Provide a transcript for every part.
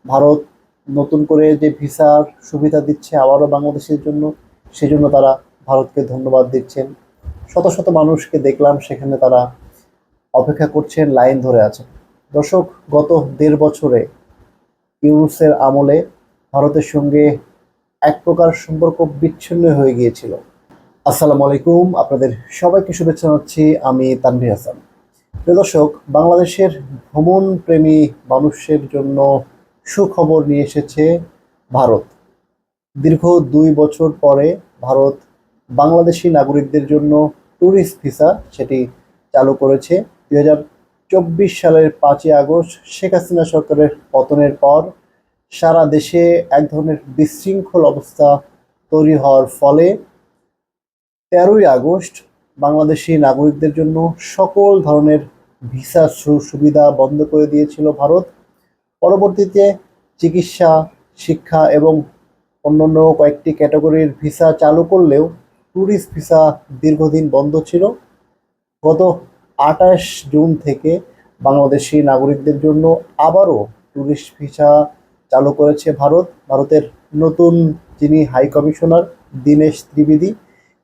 ভারত নতুন করে যে ভিসার সুবিধা দিচ্ছে আবারও বাংলাদেশের জন্য, সেজন্য তারা ভারতকে ধন্যবাদ দিচ্ছেন। শত শত মানুষকে দেখলাম সেখানে তারা অপেক্ষা করছেন, লাইন ধরে আছেন। দর্শক, গত 1.5 বছরে ইউনূসের আমলে ভারতের সঙ্গে এক প্রকার সম্পর্ক বিচ্ছিন্ন হয়ে গিয়েছিল। আসসালামু আলাইকুম, আপনাদের সবাইকে শুভেচ্ছা জানাচ্ছি। আমি তানভীর হাসান। প্রিয় দর্শক, বাংলাদেশের ভ্রমণ প্রেমী মানুষের জন্য সুখবর নিয়ে এসেছে ভারত। দীর্ঘ 2 বছর পরে ভারত বাংলাদেশি নাগরিকদের জন্য ট্যুরিস্ট ভিসা সেটি চালু করেছে। 2024 সালের 5ই আগস্ট শেখ হাসিনা সরকারের পতনের পর সারা দেশে এক ধরনের বিশৃঙ্খল অবস্থা তৈরি হওয়ার ফলে 13ই আগস্ট বাংলাদেশি নাগরিকদের জন্য সকল ধরনের ভিসা সুবিধা বন্ধ করে দিয়েছিল ভারত। পরবর্তীতে চিকিৎসা, শিক্ষা এবং অন্যান্য কয়েকটি ক্যাটাগরির ভিসা চালু করলেও ট্যুরিস্ট ভিসা দীর্ঘদিন বন্ধ ছিল। গত 28 জুন থেকে বাংলাদেশি নাগরিকদের জন্য আবারও ট্যুরিস্ট ভিসা চালু করেছে ভারত। ভারতের নতুন যিনি হাই কমিশনার দীনেশ ত্রিবেদী,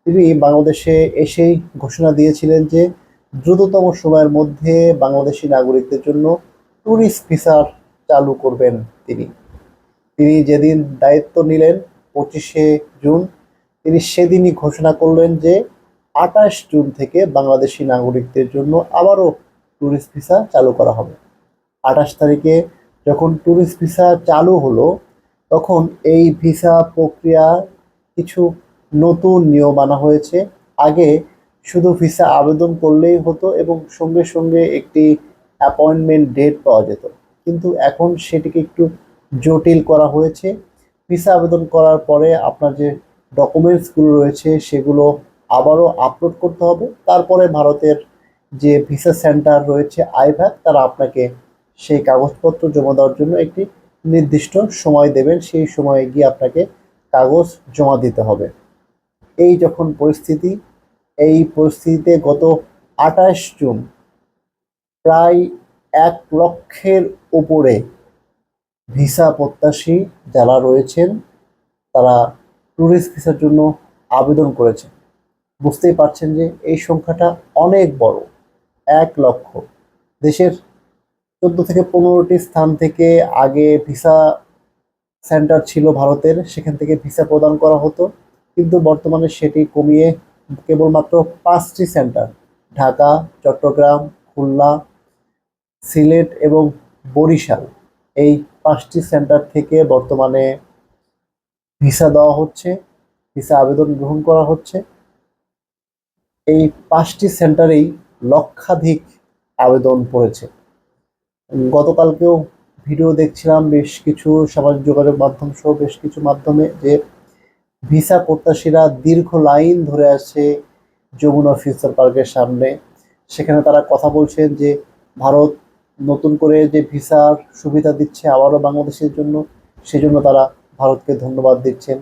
তিনি বাংলাদেশে এসেই ঘোষণা দিয়েছিলেন যে দ্রুততম সময়ের মধ্যে বাংলাদেশি নাগরিকদের জন্য ট্যুরিস্ট ভিসা চালু করবেন তিনি। তিনি যেদিন দায়িত্ব নিলেন 25শে জুন, তিনি সেদিনই ঘোষণা করলেন যে 28 জুন থেকে বাংলাদেশি নাগরিকদের জন্য আবারও ট্যুরিস্ট ভিসা চালু করা হবে। 28 তারিখে যখন ট্যুরিস্ট ভিসা চালু হলো, তখন এই ভিসা প্রক্রিয়া কিছু নতুন নিয়ম আনা হয়েছে। আগে শুধু ভিসা আবেদন করলেই হতো এবং সঙ্গে সঙ্গে একটি অ্যাপয়েন্টমেন্ট ডেট পাওয়া যেত, কিন্তু এখন সেটিকে একটু জটিল করা হয়েছে। ভিসা আবেদন করার পরে আপনার যে ডকুমেন্টসগুলো রয়েছে সেগুলো আবারও আপলোড করতে হবে। তারপরে ভারতের যে ভিসা সেন্টার রয়েছে আইভ্যাক, তারা আপনাকে সেই কাগজপত্র জমা দেওয়ার জন্য একটি নির্দিষ্ট সময় দেবেন। সেই সময়ে গিয়ে আপনাকে কাগজ জমা দিতে হবে। এই যখন পরিস্থিতি, এই পরিস্থিতিতে গত 28 জুন প্রায় 1 লক্ষের উপরে ভিসা প্রত্যাশী যারা রয়েছেন তারা ট্যুরিস্ট ভিসার জন্য আবেদন করেছেন। বুঝতেই পারছেন যে এই সংখ্যাটা অনেক বড়, 1 লক্ষ। দেশের 14 থেকে 15টি স্থান থেকে আগে ভিসা সেন্টার ছিল ভারতের, সেখান থেকে ভিসা প্রদান করা হতো, কিন্তু বর্তমানে সেটি কমিয়ে কেবলমাত্র 5টি সেন্টার, ঢাকা, চট্টগ্রাম, খুলনা, সিলেট এবং বরিশাল, এই 5টি সেন্টার থেকে বর্তমানে ভিসা দেওয়া হচ্ছে, ভিসা আবেদন গ্রহণ করা হচ্ছে। এই 5টি সেন্টারেই লক্ষাধিক আবেদন পড়েছে। গতকালকেও ভিডিও দেখছিলাম বেশ কিছু সামাজিক যোগাযোগ মাধ্যম সহ বেশ কিছু মাধ্যমে, যে ভিসা প্রত্যাশীরা দীর্ঘ লাইন ধরে আছে যমুনা ফিউচার পার্কের সামনে। সেখানে তারা কথা বলছেন যে ভারত নতুন করে যে ভিসার সুবিধা দিচ্ছে আবারও বাংলাদেশের জন্য, সেজন্য তারা ভারতকে ধন্যবাদ দিচ্ছেন।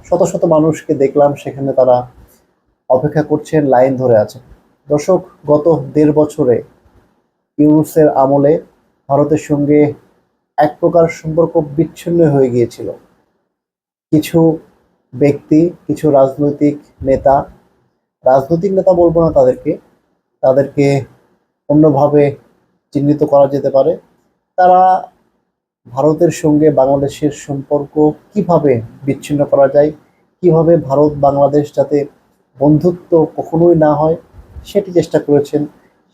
শত শত মানুষকে দেখলাম সেখানে তারা অপেক্ষা করছেন, লাইন ধরে আছেন। দর্শক, গত 1.5 বছরে ইউনূসের আমলে ভারতের সঙ্গে এক প্রকার সম্পর্ক বিচ্ছিন্ন হয়ে গিয়েছিল। কিছু ব্যক্তি, কিছু নেতা রাজনৈতিক নেতা বলবো না তাদেরকে, তাদেরকে অন্যভাবে চিহ্নিত করা যেতে পারে, তারা ভারতের সঙ্গে বাংলাদেশের সম্পর্ক কিভাবে বিচ্ছিন্ন করা যায়, কিভাবে ভারত বাংলাদেশ যাতে বন্ধুত্ব কখনোই না হয় সেটি চেষ্টা করেছেন।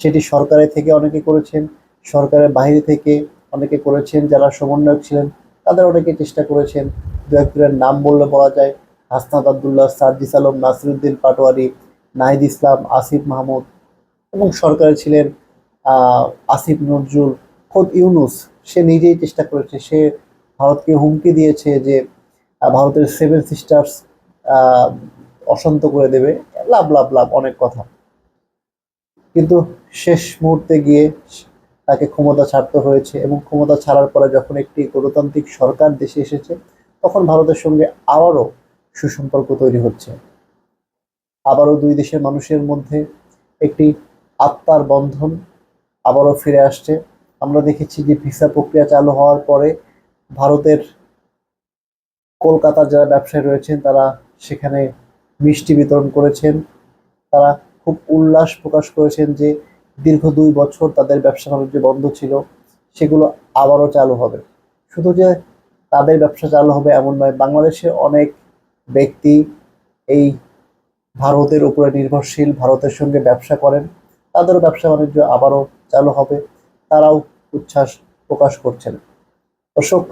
সেটি সরকারের থেকে অনেকে করেছেন, সরকারের বাইরে থেকে অনেকে করেছেন, যারা সমন্বয়ক ছিলেন তাদের অনেকে চেষ্টা করেছেন। দু একজনের নাম বললে বলা যায়, হাসনাত আবদুল্লাহ, সার্জিস আলম, নাসিরুদ্দিন পাটোয়ারি, নাহিদ ইসলাম, আসিফ মাহমুদ, এবং সরকারে ছিলেন আসিফ নজরুল। খোদ ইউনূস সে নিজেই চেষ্টা করেছে, সে ভারতকে হুমকি দিয়েছে যে ভারতের 7 সিস্টার্স অশান্ত করে দেবে, লাভ লাভ লাভ অনেক কথা। কিন্তু শেষ মুহূর্তে গিয়ে তাকে ক্ষমতা ছাড়তে হয়েছে, এবং ক্ষমতা ছাড়ার পরে যখন একটি গণতান্ত্রিক সরকার দেশে এসেছে, তখন ভারতের সঙ্গে আবারও সুসম্পর্ক তৈরি হচ্ছে। আবারও দুই দেশের মানুষের মধ্যে একটি আত্মার বন্ধন আবারও ফিরে আসছে। আমরা দেখেছি যে ভিসা প্রক্রিয়া চালু হওয়ার পরে ভারতের কলকাতার যারা ব্যবসায়ী রয়েছেন তারা সেখানে মিষ্টি বিতরণ করেছেন। তারা খুব উল্লাস প্রকাশ করেছেন যে দীর্ঘ 2 বছর তাদের ব্যবসা বাণিজ্য বন্ধ ছিল, সেগুলো আবারও চালু হবে। শুধু যে তাদের ব্যবসা চালু হবে এমন নয়, বাংলাদেশের অনেক ব্যক্তি এই ভারতের উপরে নির্ভরশীল, ভারতের সঙ্গে ব্যবসা করেন, তাদেরও ব্যবসা বাণিজ্য আবারও চালু হবে, তারাও উচ্ছ্বাস প্রকাশ করছেন। দর্শক,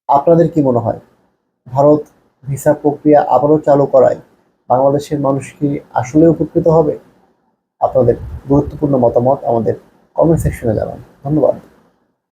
আপনাদের কি মনে হয়, ভারত ভিসা প্রক্রিয়া আবারও চালু করায় বাংলাদেশের মানুষ কি আসলে উপকৃত হবে? আপনাদের গুরুত্বপূর্ণ মতামত আমাদের কমেন্ট সেকশনে জানান। ধন্যবাদ।